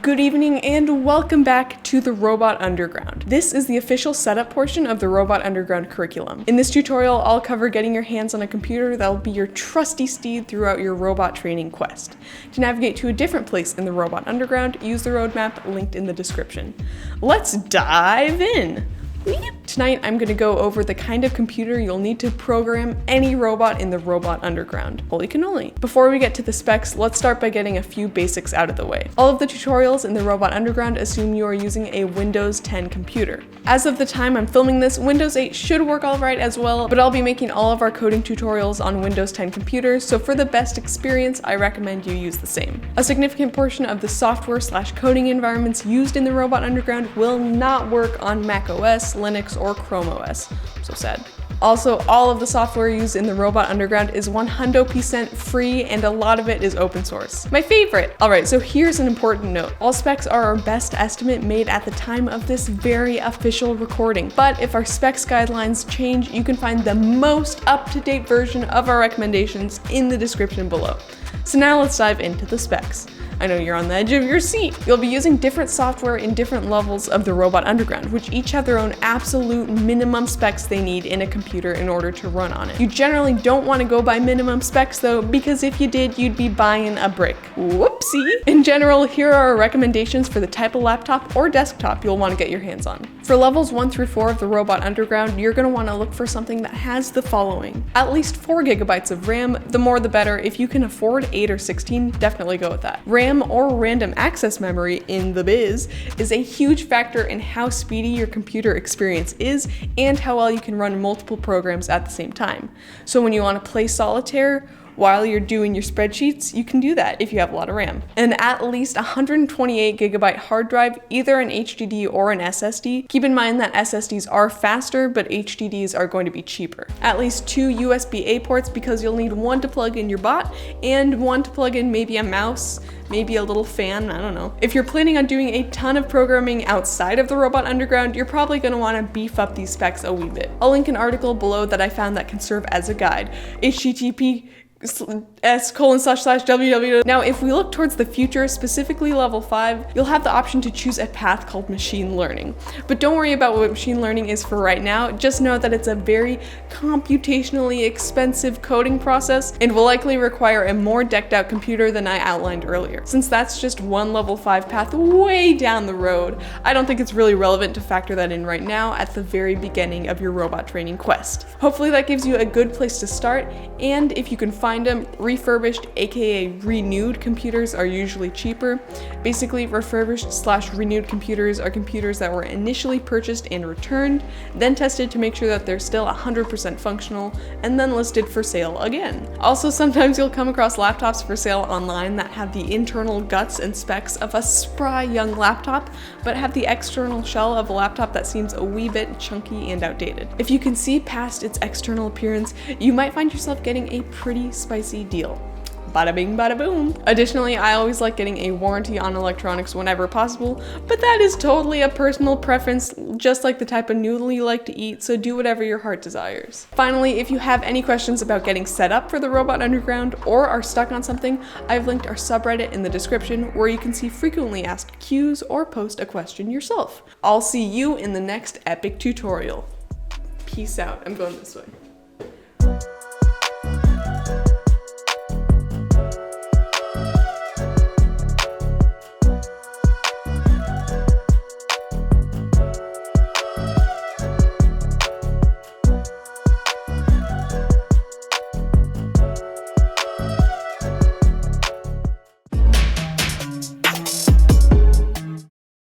Good evening and welcome back to the Robot Underground. This is the official setup portion of the Robot Underground curriculum. In this tutorial, I'll cover getting your hands on a computer that'll be your trusty steed throughout your robot training quest. To navigate to a different place in the Robot Underground, use the roadmap linked in the description. Let's dive in! Tonight, I'm going to go over the kind of computer you'll need to program any robot in the Robot Underground. Holy cannoli. Before we get to the specs, let's start by getting a few basics out of the way. All of the tutorials in the Robot Underground assume you are using a Windows 10 computer. As of the time I'm filming this, Windows 8 should work alright as well, but I'll be making all of our coding tutorials on Windows 10 computers, so for the best experience, I recommend you use the same. A significant portion of the software/coding environments used in the Robot Underground will not work on macOS, Linux, or Chrome OS. So sad. Also, all of the software used in the Robot Underground is 100% free, and a lot of it is open source. My favorite! Alright, so here's an important note. All specs are our best estimate made at the time of this very official recording, but if our specs guidelines change, you can find the most up-to-date version of our recommendations in the description below. So now let's dive into the specs. I know you're on the edge of your seat. You'll be using different software in different levels of the Robot Underground, which each have their own absolute minimum specs they need in a computer in order to run on it. You generally don't want to go by minimum specs though, because if you did, you'd be buying a brick. Whoopsie! In general, here are our recommendations for the type of laptop or desktop you'll want to get your hands on. For levels 1 through 4 of the Robot Underground, you're going to want to look for something that has the following. At least 4 GB of RAM, the more the better. If you can afford 8 or 16, definitely go with that. RAM or random access memory in the biz is a huge factor in how speedy your computer experience is and how well you can run multiple programs at the same time. So when you want to play solitaire while you're doing your spreadsheets, you can do that if you have a lot of RAM. And at least 128 GB hard drive, either an HDD or an SSD. Keep in mind that SSDs are faster, but HDDs are going to be cheaper. At least 2 USB-A ports, because you'll need one to plug in your bot and one to plug in maybe a mouse, maybe a little fan, I don't know. If you're planning on doing a ton of programming outside of the Robot Underground, you're probably going to want to beef up these specs a wee bit. I'll link an article below that I found that can serve as a guide. https://www. Now, if we look towards the future, specifically level 5, you'll have the option to choose a path called machine learning. But don't worry about what machine learning is for right now, just know that it's a very computationally expensive coding process and will likely require a more decked out computer than I outlined earlier. Since that's just one level 5 path way down the road, I don't think it's really relevant to factor that in right now at the very beginning of your robot training quest. Hopefully that gives you a good place to start, and if you can find them, refurbished aka renewed computers are usually cheaper. Basically, refurbished/renewed computers are computers that were initially purchased and returned, then tested to make sure that they're still 100% functional, and then listed for sale again. Also, sometimes you'll come across laptops for sale online that have the internal guts and specs of a spry young laptop, but have the external shell of a laptop that seems a wee bit chunky and outdated. If you can see past its external appearance, you might find yourself getting a pretty spicy deal. Bada bing, bada boom. Additionally, I always like getting a warranty on electronics whenever possible, but that is totally a personal preference, just like the type of noodle you like to eat, so do whatever your heart desires. Finally, if you have any questions about getting set up for the Robot Underground or are stuck on something, I've linked our subreddit in the description where you can see frequently asked Qs or post a question yourself. I'll see you in the next epic tutorial. Peace out. I'm going this way.